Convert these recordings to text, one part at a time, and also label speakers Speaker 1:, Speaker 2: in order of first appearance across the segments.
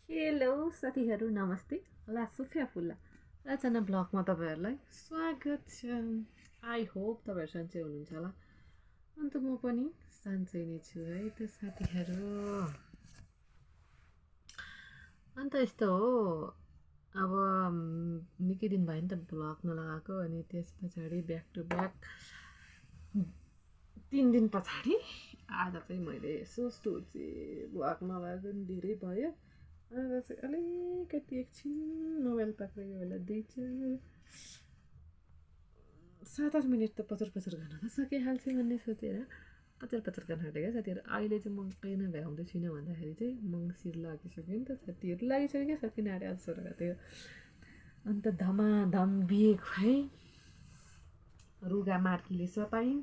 Speaker 1: Hello साथीहरू नमस्ते ला सुफिया फुल्ला रचना ब्लगमा तपाईँहरूलाई स्वागत छ। आई होप तपाईँहरू सन्चै हुनुहुन्छ होला। अन्त म पनि सन्चै नै छु है त साथीहरू। अन्त यस्तो हो, अब निकै दिन भयो नि त ब्लग नलगाएको। अनि त्यस पछाडि ब्याक टु ब्याक 3 दिन पछाडि आज चाहिँ मैले यसो सोचेँ ब्लग नलगाएको नि धेरै भयो। आज चाहिँ अलिकति एकछिन मोबाइल पक्रेको बेला 7-8 मिनट त पचर पचर गर्न त सकिहाल्छ भन्ने सोचेर पचर पचर गर्न आँटेँ क्या साथीहरू। अहिले चाहिँ म किन भ्याउँदै छुइनँ भन्दाखेरि चाहिँ मङ्सिर लागिसक्यो नि त साथीहरू, लागिसक्यो क्या सकिन आँट्यो आज सुरु थियो। अन्त धमाधम बिहे है, रुगा मार्कीले सताइन्,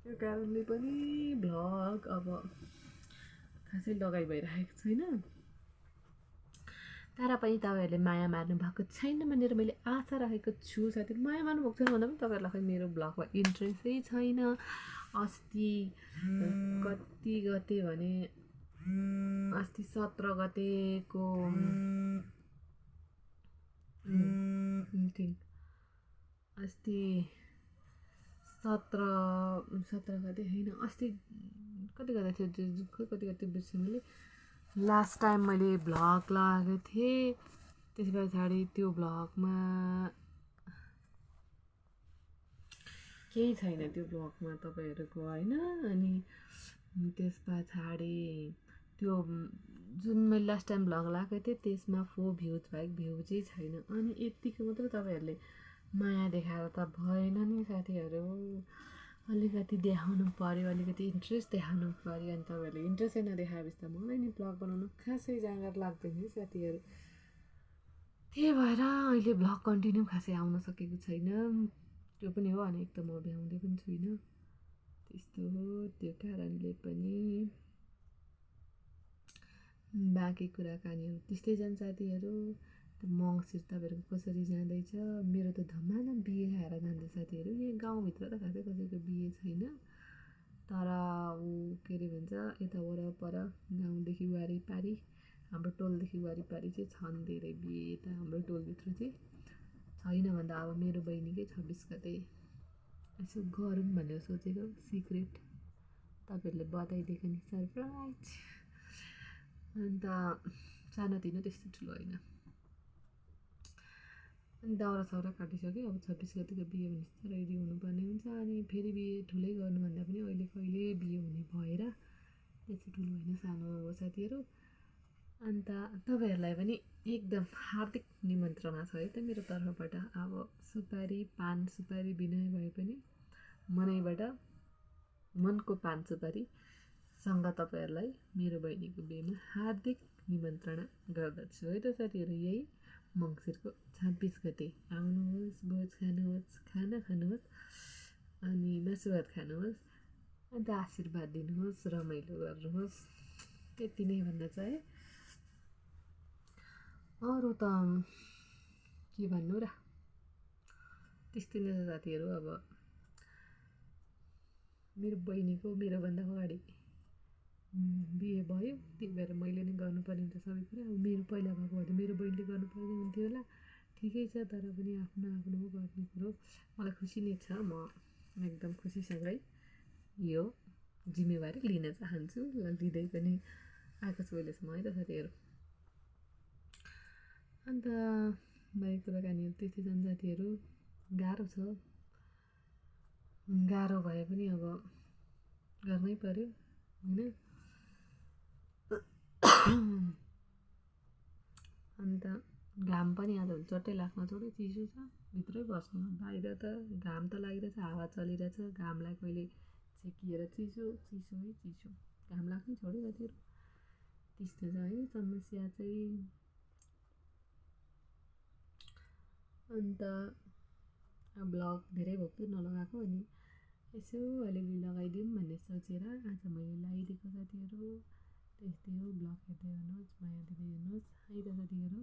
Speaker 1: त्यो कारणले पनि भ्लग अब खासै लगाइ भइरहेको छैन। तर पनि तपाईँहरूले माया मार्नु भएको छैन भनेर मैले आशा राखेको छु साथीहरू। माया मार्नु भएको छैन भन्दा पनि तपाईँहरूलाई खै मेरो ब्लगमा इन्ट्रेस्टै छैन। अस्ति कति गते भने अस्ति 17 गतेको मिटिङ, अस्ति 17 गते होइन, अस्ति कति गते थियो खै कति गते बिर्सेँ मैले। लास्ट टाइम मैले भ्लग लगाएको थिएँ, त्यस पछाडि त्यो भ्लगमा केही छैन त्यो भ्लगमा तपाईँहरूको होइन। अनि त्यस पछाडि त्यो जुन मैले लास्ट टाइम भ्लग लगाएको थिएँ त्यसमा 4 भ्युज बाहेक भ्यू चाहिँ छैन। अनि यतिको मात्रै तपाईँहरूले माया देखाएर त भएन नि साथीहरू। अलिकति देखाउनु पऱ्यो, अलिकति इन्ट्रेस्ट देखाउनु पऱ्यो। अनि तपाईँहरूले इन्ट्रेस्टै नदेखाएपछि त मलाई नि भ्लग बनाउनु खासै जाँगर लाग्दैन है साथीहरू। त्यही भएर अहिले भ्लग कन्टिन्यू खासै आउन सकेको छैन। त्यो पनि हो, अनि एक त म भ्याउँदै पनि छुइनँ, त्यस्तो हो। त्यो कारणले पनि बाँकी कुराकानीहरू त्यस्तै छन् साथीहरू। मङ्सिर तपाईँहरूको कसरी जाँदैछ? मेरो त धमाधम बिहे खाएर जान्छ साथीहरू। यहाँ गाउँभित्र त खासै कसैको बिहे छैन, तर के अरे भन्छ यता वरपर गाउँदेखि वारिपारि, हाम्रो टोलदेखि वारिपारि चाहिँ छन् धेरै बिहे। यता हाम्रो टोलभित्र चाहिँ छैन भन्दा अब मेरो बहिनीकै 26 गते यसो गरौँ भनेर सोचेको, सिक्रेट तपाईँहरूले बताइदिएको नि, सरप्राइज। अन्त सानोतिनो त्यस्तो ठुलो होइन। अनि दाउरा साउरा काटिसक्यो, अब 26 गतिको बिहे भनेपछि त रेडी हुनुपर्ने हुन्छ। अनि फेरि बिहे ठुलै गर्नुभन्दा पनि अहिले कहिले बिहे हुने भएर त्यस्तो ठुलो होइन, सानो हो साथीहरू। अन्त तपाईँहरूलाई पनि एकदम हार्दिक निमन्त्रणा छ है त मेरो तर्फबाट। अब सुपारी पान सुपारी बिना भए पनि मनैबाट मनको पान सुपारीसँग तपाईँहरूलाई मेरो बहिनीको बिहेमा हार्दिक निमन्त्रणा गर्दछु है त साथीहरू। यही मङ्सिरको 26 गते आउनुहोस्, भोज खानुहोस्, खाना खानुहोस्, अनि मासु भात खानुहोस्, अन्त आशीर्वाद दिनुहोस्, रमाइलो गर्नुहोस्। त्यति नै भन्न चाहे। अरू त के भन्नु र, त्यस्तै नै छ साथीहरू। अब मेरो बहिनीको मेरोभन्दा अगाडि बिहे भयो, त्यही भएर मैले नै गर्नुपर्ने हुन्छ सबै कुरा। अब मेरो पहिला भएको भए त मेरो बहिनीले गर्नुपर्ने हुन्थ्यो होला, ठिकै छ। तर पनि आफ्नो आफ्नो गर्ने कुरो मलाई खुसी नै छ। म एकदम खुसीसँगै यो जिम्मेवारी लिन चाहन्छु, लिँदै पनि आएको छु अहिलेसम्म है त साथीहरू। अन्त बाहेक कुराकानीहरू त्यस्तै छन् साथीहरू। गाह्रो छ, गाह्रो भए पनि अब गर्नै पर्यो होइन। अन्त घाम पनि आज चट्टै लाग्न छोड्यो, चिसो छ, भित्रै बस्नु। बाहिर त घाम त लागिरहेछ, हावा चलिरहेछ, घामलाई कहिले छेकिएर चिसो चिसो है चिसो, घाम लाग्नै छोड्यो साथीहरू। त्यस्तो छ है समस्या चाहिँ। अन्त ब्लग धेरै भयो नलगाएको, अनि यसो अलिअलि लगाइदिउँ भन्ने सोचेर आज मैले लगाइदिएको साथीहरू। त्यस्तै हो, ब्लग हेर्दै हेर्नुहोस्, माया दिँदै हेर्नुहोस् है त साथीहरू।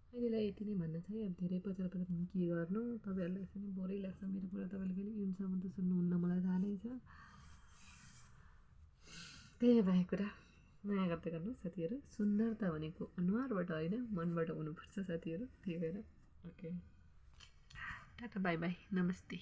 Speaker 1: अहिलेलाई यति नै भन्न चाहिँ। अब धेरै पछाडि पछाडि के गर्नु, तपाईँहरूलाई यसरी बोरै लाग्छ मेरो कुरा, तपाईँले फेरि इन्सम्म त सुन्नुहुन्न मलाई थाहा नै छ। त्यही भए कुरा माया गर्दै गर्नु साथीहरू। सुन्दरता भनेको अनुहारबाट होइन मनबाट हुनुपर्छ साथीहरू, त्यही भएर ओके टाटा बाई बाई नमस्ते।